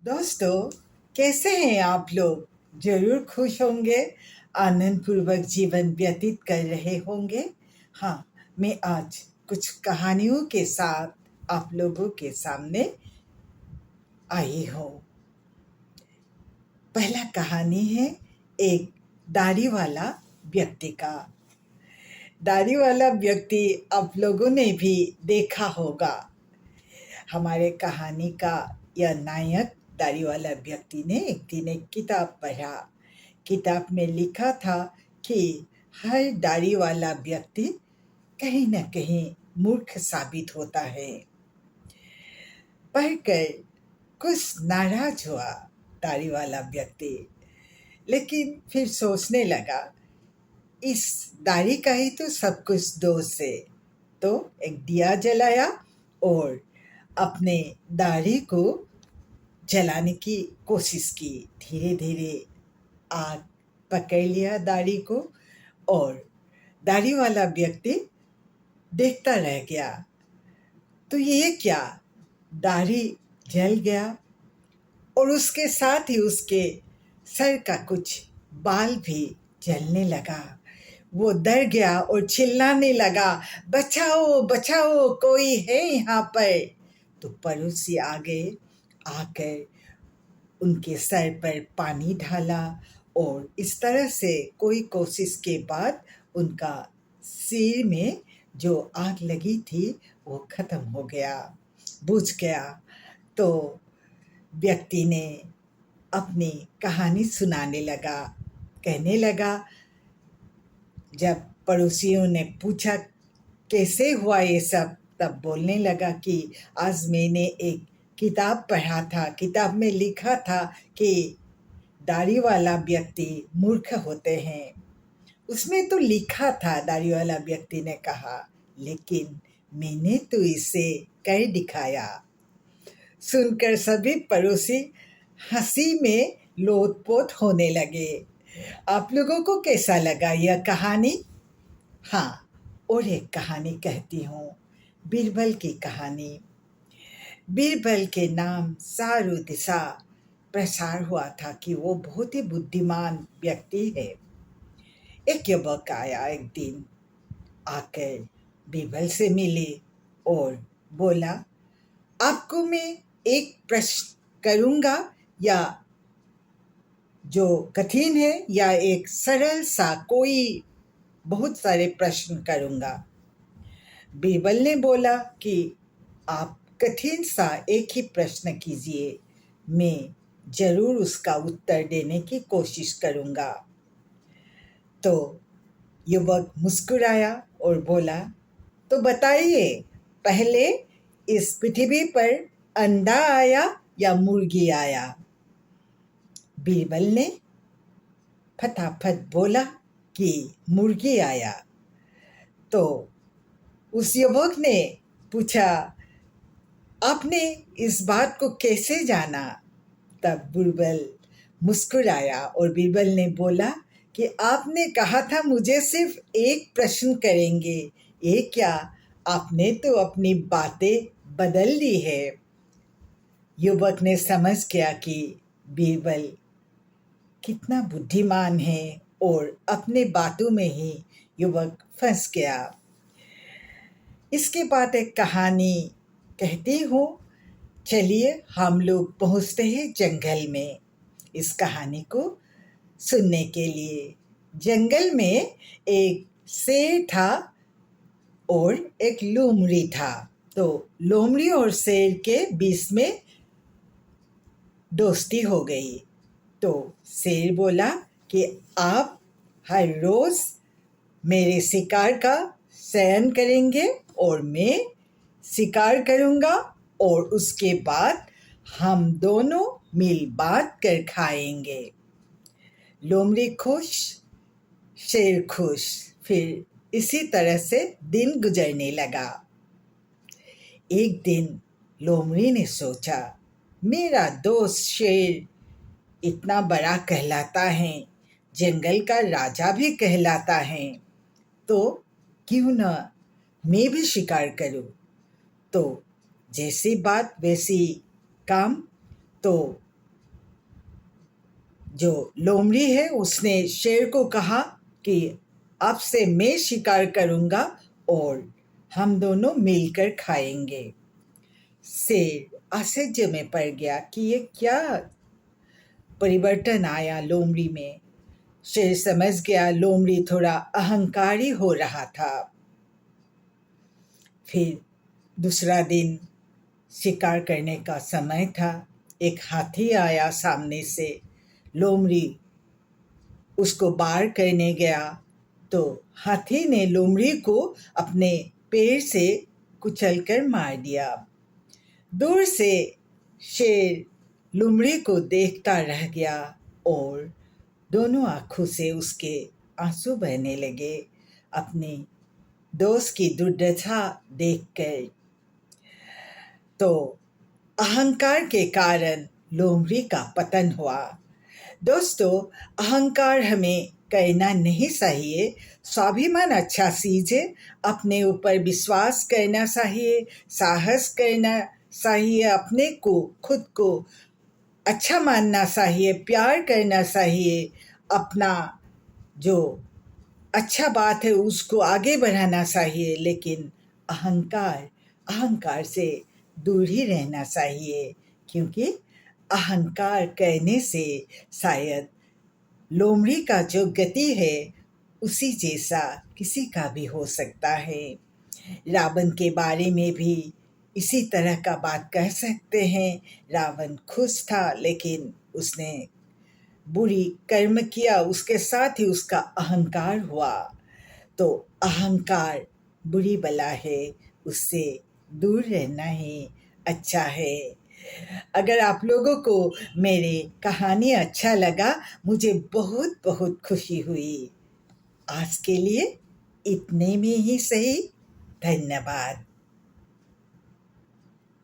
दोस्तों, कैसे हैं आप लोग? जरूर खुश होंगे, आनंद पूर्वक जीवन व्यतीत कर रहे होंगे। हाँ, मैं आज कुछ कहानियों के साथ आप लोगों के सामने आई हूँ। पहला कहानी है एक दाढ़ी वाला व्यक्ति का। दाढ़ी वाला व्यक्ति आप लोगों ने भी देखा होगा। हमारे कहानी का यह नायक दाढ़ी वाला व्यक्ति ने एक दिन एक किताब पढ़ा। किताब में लिखा था कि हर दाढ़ी वाला व्यक्ति कहीं न कहीं मूर्ख साबित होता है। पढ़कर कुछ नाराज हुआ दाढ़ी वाला व्यक्ति, लेकिन फिर सोचने लगा इस दाढ़ी का ही तो सब कुछ दोष है। तो एक दिया जलाया और अपने दाढ़ी को जलाने की कोशिश की। धीरे धीरे आग पकड़ लिया दाढ़ी को और दाढ़ी वाला व्यक्ति देखता रह गया। तो ये क्या, दाढ़ी जल गया और उसके साथ ही उसके सर का कुछ बाल भी जलने लगा। वो डर गया और चिल्लाने लगा, बचाओ बचाओ, कोई है यहाँ पर। तो पड़ोसी आ गए, आकर उनके सर पर पानी ढाला और इस तरह से कोई कोशिश के बाद उनका सिर में जो आग लगी थी वो खत्म हो गया, बुझ गया। तो व्यक्ति ने अपनी कहानी सुनाने लगा। कहने लगा, जब पड़ोसियों ने पूछा कैसे हुआ ये सब, तब बोलने लगा कि आज मैंने एक किताब पढ़ा था। किताब में लिखा था कि दाढ़ी वाला व्यक्ति मूर्ख होते हैं। उसमें तो लिखा था, दाढ़ी वाला व्यक्ति ने कहा, लेकिन मैंने तो इसे कर दिखाया। सुनकर सभी पड़ोसी हंसी में लोटपोट होने लगे। आप लोगों को कैसा लगा यह कहानी? हाँ, और एक कहानी कहती हूँ, बीरबल की कहानी। बीरबल के नाम सारू दिशा प्रसार हुआ था कि वो बहुत ही बुद्धिमान व्यक्ति है। एक युवक आया एक दिन, आकर बीरबल से मिले और बोला, आपको मैं एक प्रश्न करूँगा, या जो कठिन है या एक सरल सा कोई बहुत सारे प्रश्न करूँगा। बीरबल ने बोला कि आप कठिन सा एक ही प्रश्न कीजिए, मैं जरूर उसका उत्तर देने की कोशिश करूँगा। तो युवक मुस्कुराया और बोला, तो बताइए, पहले इस पृथ्वी पर अंडा आया या मुर्गी आया? बीरबल ने फटाफट बोला कि मुर्गी आया। तो उस युवक ने पूछा, आपने इस बात को कैसे जाना? तब बीरबल मुस्कुराया और बीरबल ने बोला कि आपने कहा था मुझे सिर्फ एक प्रश्न करेंगे, ये क्या, आपने तो अपनी बातें बदल ली है। युवक ने समझ गया कि बीरबल कितना बुद्धिमान है और अपने बातों में ही युवक फंस गया। इसके बाद एक कहानी कहती हूँ। चलिए हम लोग पहुँचते हैं जंगल में इस कहानी को सुनने के लिए। जंगल में एक शेर था और एक लोमड़ी था। तो लोमड़ी और शेर के बीच में दोस्ती हो गई। तो शेर बोला कि आप हर रोज मेरे शिकार का चयन करेंगे और मैं शिकार करूँगा और उसके बाद हम दोनों मिल बांट कर खाएंगे। लोमड़ी खुश, शेर खुश। फिर इसी तरह से दिन गुजरने लगा। एक दिन लोमड़ी ने सोचा, मेरा दोस्त शेर इतना बड़ा कहलाता है, जंगल का राजा भी कहलाता है, तो क्यों न मैं भी शिकार करूं। तो जैसी बात वैसी काम। तो जो लोमड़ी है उसने शेर को कहा कि अब से मैं शिकार करूंगा और हम दोनों मिलकर खाएंगे। शेर आश्चर्य में पड़ गया कि ये क्या परिवर्तन आया लोमड़ी में। शेर समझ गया लोमड़ी थोड़ा अहंकारी हो रहा था। फिर दूसरा दिन शिकार करने का समय था। एक हाथी आया सामने से। लोमड़ी उसको बार करने गया तो हाथी ने लोमड़ी को अपने पैर से कुचलकर मार दिया। दूर से शेर लोमड़ी को देखता रह गया और दोनों आंखों से उसके आंसू बहने लगे अपने दोस्त की दुर्दशा देखकर। तो अहंकार के कारण लोमड़ी का पतन हुआ। दोस्तों, अहंकार हमें करना नहीं चाहिए। स्वाभिमान अच्छा चीज है। अपने ऊपर विश्वास करना चाहिए, साहस करना चाहिए, अपने को खुद को अच्छा मानना चाहिए, प्यार करना चाहिए, अपना जो अच्छा बात है उसको आगे बढ़ाना चाहिए। लेकिन अहंकार अहंकार से दूर ही रहना चाहिए, क्योंकि अहंकार करने से शायद लोमड़ी का जो गति है उसी जैसा किसी का भी हो सकता है। रावण के बारे में भी इसी तरह का बात कह सकते हैं। रावण खुश था लेकिन उसने बुरी कर्म किया, उसके साथ ही उसका अहंकार हुआ। तो अहंकार बुरी बला है, उससे दूर रहना ही अच्छा है। अगर आप लोगों को मेरी कहानी अच्छा लगा, मुझे बहुत बहुत खुशी हुई। आज के लिए इतने में ही सही। धन्यवाद।